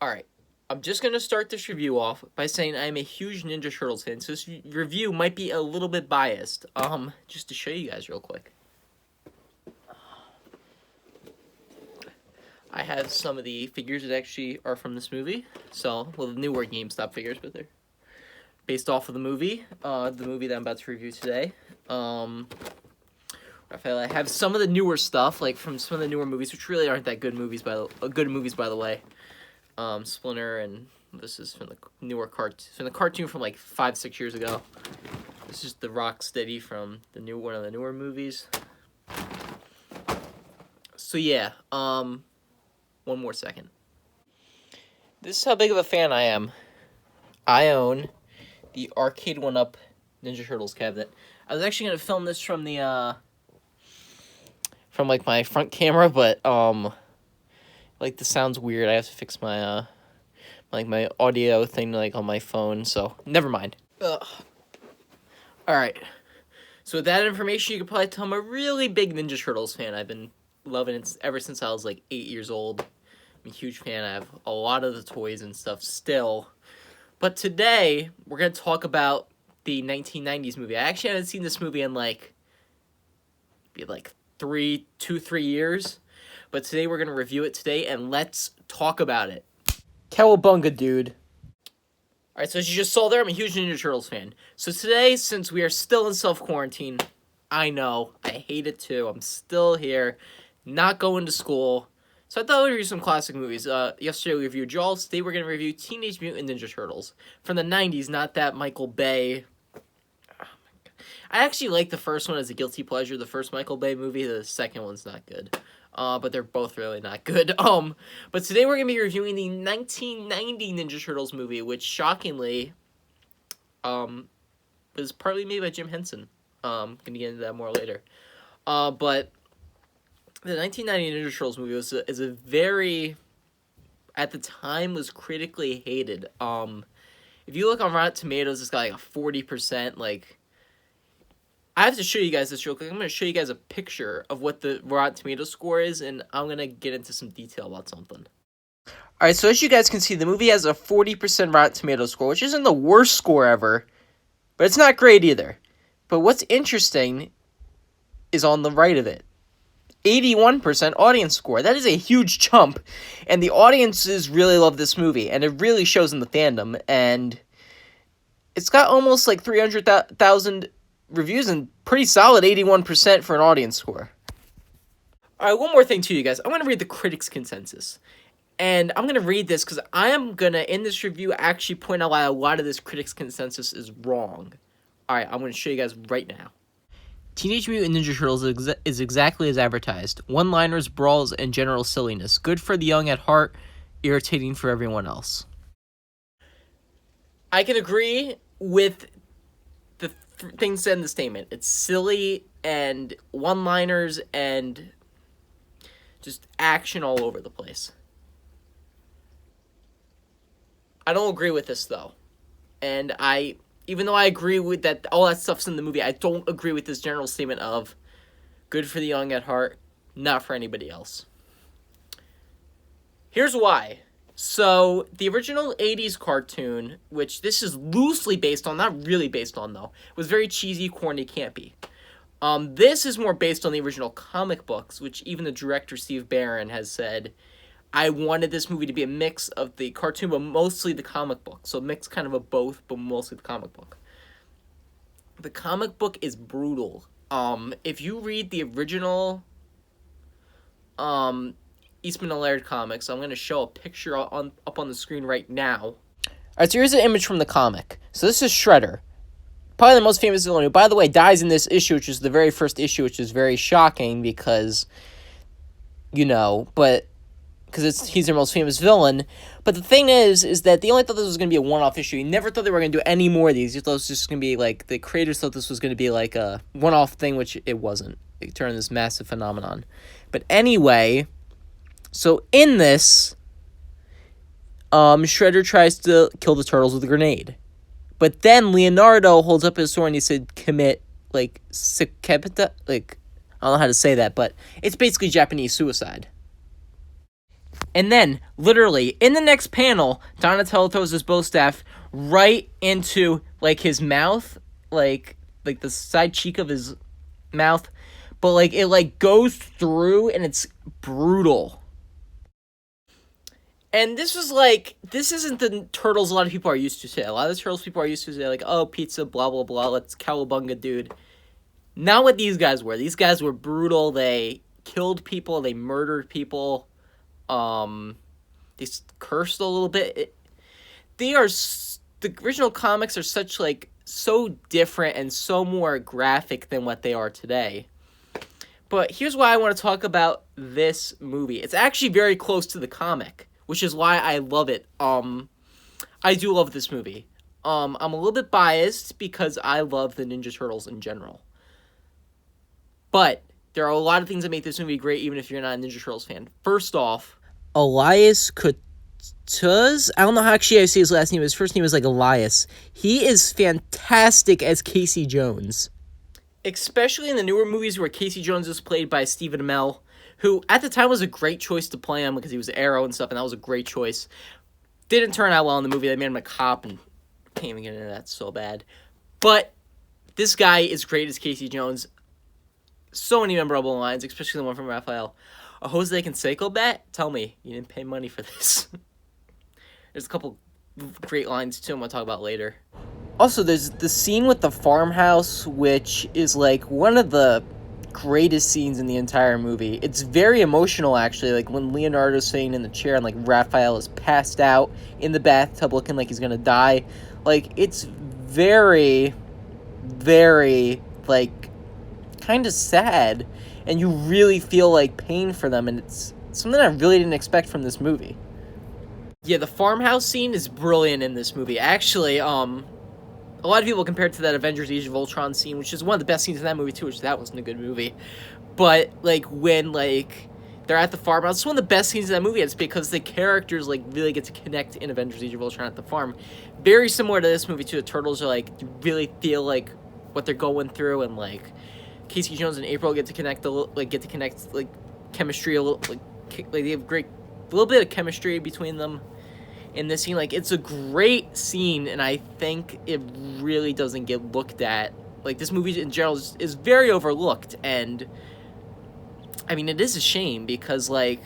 Alright, I'm just going to start this review off by saying I'm a huge Ninja Turtles fan, so this review might be a little bit biased. Just to show you guys real quick. I have some of the figures that actually are from this movie. So, well, the newer GameStop figures, but they're based off of the movie that I'm about to review today. Raphael, I have some of the newer stuff, like from some of the newer movies, which really aren't that good movies, by the way. Splinter, and this is from the newer cartoon from like 5-6 years ago. This is the Rocksteady from one of the newer movies. So yeah, one more second. This is how big of a fan I am. I own the arcade 1-up Ninja Turtles cabinet. I was actually gonna film this from the from like my front camera, but like this sounds weird. I have to fix my like my audio thing like on my phone, so never mind. Ugh. Alright. So with that information, you can probably tell I'm a really big Ninja Turtles fan. I've been loving it ever since I was like 8 years old. I'm a huge fan. I have a lot of the toys and stuff still. But today, we're going to talk about the 1990s movie. I actually haven't seen this movie in like 3 years. But today we're going to review it today, and let's talk about it. Cowabunga, dude. Alright, so as you just saw there, I'm a huge Ninja Turtles fan. So today, since we are still in self-quarantine, I know, I hate it too. I'm still here, not going to school. So I thought we'd review some classic movies. Yesterday we reviewed Jaws. Today we're going to review Teenage Mutant Ninja Turtles. From the 90s, not that Michael Bay. Oh my God. I actually like the first one as a guilty pleasure, the first Michael Bay movie. The second one's not good. But they're both really not good. But today we're going to be reviewing the 1990 Ninja Turtles movie, which shockingly, was partly made by Jim Henson. Going to get into that more later. But the 1990 Ninja Turtles movie is a very, at the time, was critically hated. If you look on Rotten Tomatoes, it's got like a 40%, like, I have to show you guys this real quick. I'm going to show you guys a picture of what the Rotten Tomatoes score is, and I'm going to get into some detail about something. Alright, so as you guys can see, the movie has a 40% Rotten Tomatoes score, which isn't the worst score ever, but it's not great either. But what's interesting is on the right of it. 81% audience score. That is a huge jump, and the audiences really love this movie, and it really shows in the fandom, and it's got almost like 300,000 reviews and pretty solid 81% for an audience score. Alright, one more thing to you guys. I'm going to read the critics' consensus. And I'm going to read this because I am going to, in this review, actually point out why a lot of this critics' consensus is wrong. Alright, I'm going to show you guys right now. Teenage Mutant Ninja Turtles is exactly as advertised. One-liners, brawls, and general silliness. Good for the young at heart, irritating for everyone else. I can agree with the things said in the statement. It's silly and one-liners and just action all over the place. I don't agree with this, though. And even though I agree with that, all that stuff's in the movie, I don't agree with this general statement of good for the young at heart, not for anybody else. Here's why. So, the original 80s cartoon, which this is loosely based on, not really based on, though, was very cheesy, corny, campy. This is more based on the original comic books, which even the director, Steve Barron, has said, I wanted this movie to be a mix of the cartoon, but mostly the comic book. So, a mix kind of a both, but mostly the comic book. The comic book is brutal. If you read the original, Eastman and Laird comics. I'm going to show a picture up on the screen right now. Alright, so here's an image from the comic. So this is Shredder. Probably the most famous villain, who, by the way, dies in this issue, which is the very first issue, which is very shocking because, but he's their most famous villain. But the thing is that they only thought this was going to be a one-off issue. You never thought they were going to do any more of these. You thought it was just going to be like, the creators thought this was going to be like a one-off thing, which it wasn't. It turned this massive phenomenon. But anyway, so in this, Shredder tries to kill the turtles with a grenade. But then Leonardo holds up his sword and he said, commit, sekepta, I don't know how to say that, but it's basically Japanese suicide. And then, literally, in the next panel, Donatello throws his bow staff right into, like, his mouth, like the side cheek of his mouth, but, like, it, like, goes through, and it's brutal. And this was, like, this isn't the Turtles a lot of people are used to today. A lot of the Turtles people are used to say, like, oh, pizza, blah, blah, blah, let's cowabunga, dude. Not what these guys were. These guys were brutal. They killed people. They murdered people. They cursed a little bit. The original comics are such, like, so different and so more graphic than what they are today. But here's why I want to talk about this movie. It's actually very close to the comic, which is why I love it. I do love this movie. I'm a little bit biased because I love the Ninja Turtles in general. But there are a lot of things that make this movie great, even if you're not a Ninja Turtles fan. First off, Elias Koteas. I don't know how actually I say his last name. His first name is like Elias. He is fantastic as Casey Jones. Especially in the newer movies where Casey Jones is played by Stephen Amell, who at the time was a great choice to play him because he was Arrow and stuff, and that was a great choice. Didn't turn out well in the movie. They made him a cop, and can't even get into that so bad. But this guy is great as Casey Jones. So many memorable lines, especially the one from Raphael. A Jose Canseco bet? Tell me, you didn't pay money for this. There's a couple great lines, too, I'm going to talk about later. Also, there's the scene with the farmhouse, which is, like, one of the greatest scenes in the entire movie. It's very emotional, actually, like, when Leonardo's sitting in the chair and, like, Raphael is passed out in the bathtub looking like he's gonna die. Like, it's very, very, like, kind of sad, and you really feel, like, pain for them, and it's something I really didn't expect from this movie. Yeah, the farmhouse scene is brilliant in this movie. Actually, a lot of people compare it to that Avengers Age of Ultron scene, which is one of the best scenes in that movie, too, which that wasn't a good movie. But, like, when, like, they're at the farmhouse, it's one of the best scenes in that movie. It's because the characters, like, really get to connect in Avengers Age of Ultron at the farm. Very similar to this movie, too. The Turtles are, like, you really feel, like, what they're going through, and, like, Casey Jones and April get to connect, chemistry a little, like, they have a little bit of chemistry between them. In this scene, like, it's a great scene, and I think it really doesn't get looked at. Like, this movie in general is very overlooked, and I mean, it is a shame because, like,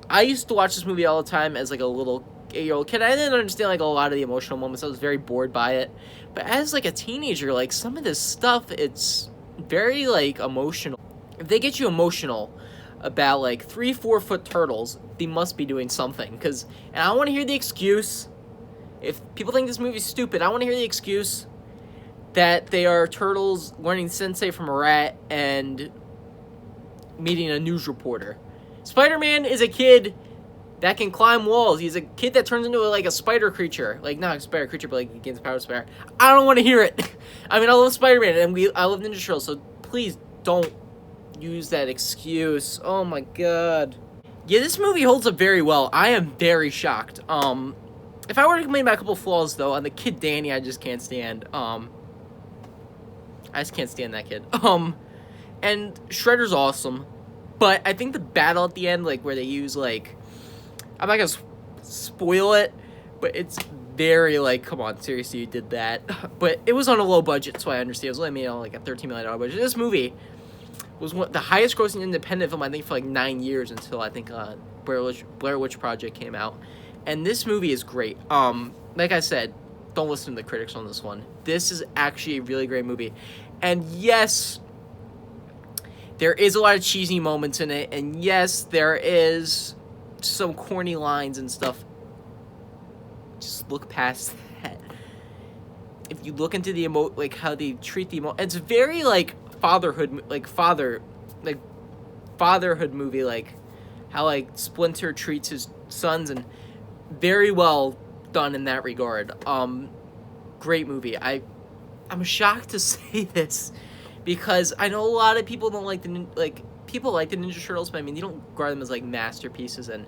I used to watch this movie all the time as, like, a little 8-year-old kid. I didn't understand, like, a lot of the emotional moments. I was very bored by it. But as, like, a teenager, like, some of this stuff, it's very, like, emotional. If they get you emotional about, like, 3-4 foot turtles, they must be doing something, and I don't want to hear the excuse, if people think this movie's stupid, I want to hear the excuse that they are turtles learning sensei from a rat and meeting a news reporter. Spider-Man is a kid that can climb walls. He's a kid that turns into, like, a spider creature. Like, not a spider creature, but, like, he gains the power of spider. I don't want to hear it. I mean, I love Spider-Man, and I love Ninja Turtles, so please don't use that excuse. Oh my god. Yeah, this movie holds up very well. I am very shocked. If I were to complain about a couple flaws, though, on the kid Danny, I just can't stand. I just can't stand that kid. And Shredder's awesome, but I think the battle at the end, like, where they use, like, I'm not gonna spoil it, but it's very, like, come on, seriously, you did that. But it was on a low budget, so I understand. It was only made on, like, a $13 million budget. This movie was the highest grossing independent film, I think, for, like, 9 years until, I think, Blair Witch Project came out. And this movie is great. Like I said, don't listen to the critics on this one. This is actually a really great movie. And yes, there is a lot of cheesy moments in it. And yes, there is some corny lines and stuff. Just look past that. If you look into the how they treat the it's very, like, fatherhood movie, like how, like, Splinter treats his sons, and very well done in that regard. Great movie. I'm shocked to say this because I know a lot of people don't like people like the Ninja Turtles, but I mean, you don't regard them as, like, masterpieces, and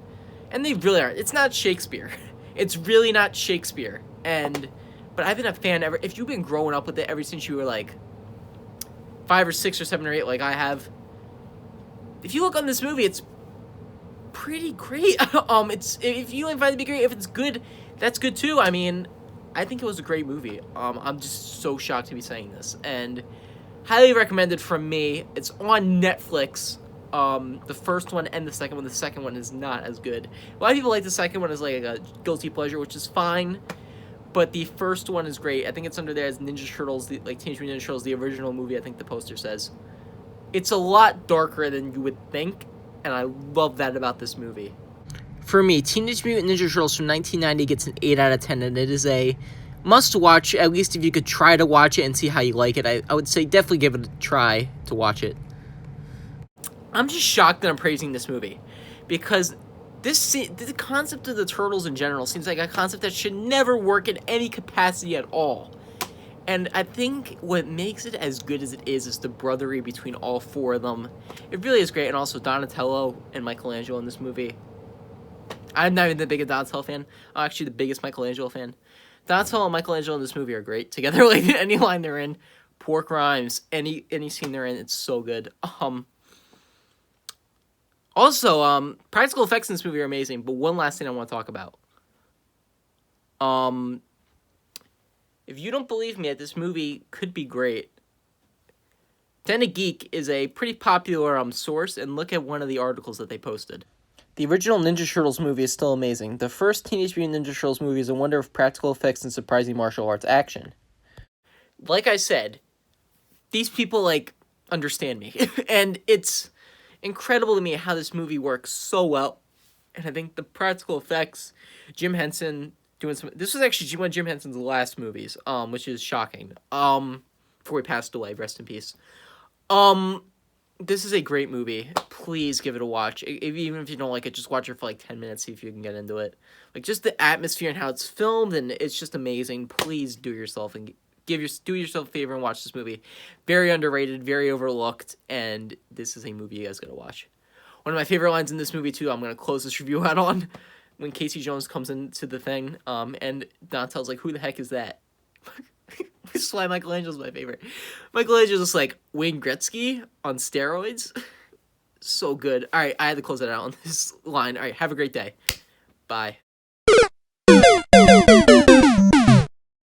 they really aren't. It's not Shakespeare. It's really not Shakespeare. But I've been a fan ever. If you've been growing up with it ever since you were, like, 5 or 6 or 7 or 8, like I have, if you look on this movie, it's pretty great. It's, if you find it to be great, if it's good, that's good too. I mean, I think it was a great movie. I'm just so shocked to be saying this, and highly recommended from me. It's on Netflix. The first one and the second one. The second one is not as good. A lot of people like the second one as like a guilty pleasure, which is fine. But the first one is great. I think it's under there as Ninja Turtles, like Teenage Mutant Ninja Turtles, the original movie. I think the poster says. It's a lot darker than you would think, and I love that about this movie. For me, Teenage Mutant Ninja Turtles from 1990 gets an 8 out of 10, and it is a must-watch, at least if you could try to watch it and see how you like it. I would say definitely give it a try to watch it. I'm just shocked that I'm praising this movie, because the concept of the Turtles in general seems like a concept that should never work in any capacity at all. And I think what makes it as good as it is the brotherly between all four of them. It really is great, and also Donatello and Michelangelo in this movie. I'm not even the biggest Donatello fan. I'm actually the biggest Michelangelo fan. Donatello and Michelangelo in this movie are great together. Like, any line they're in, pork rhymes, any scene they're in, it's so good. Also, practical effects in this movie are amazing, but one last thing I want to talk about. If you don't believe me that this movie could be great, Den of Geek is a pretty popular source, and look at one of the articles that they posted. The original Ninja Turtles movie is still amazing. The first Teenage Mutant Ninja Turtles movie is a wonder of practical effects and surprising martial arts action. Like I said, these people, like, understand me. And it's incredible to me how this movie works so well. And I think the practical effects, Jim Henson doing some... This was actually one of Jim Henson's last movies, which is shocking. Before he passed away, rest in peace. This is a great movie. Please give it a watch. Even if you don't like it, just watch it for like 10 minutes, see if you can get into it. Like, just the atmosphere and how it's filmed, and it's just amazing. Please do yourself and do yourself a favor and watch this movie. Very underrated, very overlooked, and this is a movie you guys gotta watch. One of my favorite lines in this movie, too, I'm gonna close this review out on, when Casey Jones comes into the thing, and Donatello's like, who the heck is that? This is why Michelangelo's my favorite. Michelangelo's just like Wayne Gretzky on steroids. So good. All right, I had to close that out on this line. All right, have a great day. Bye.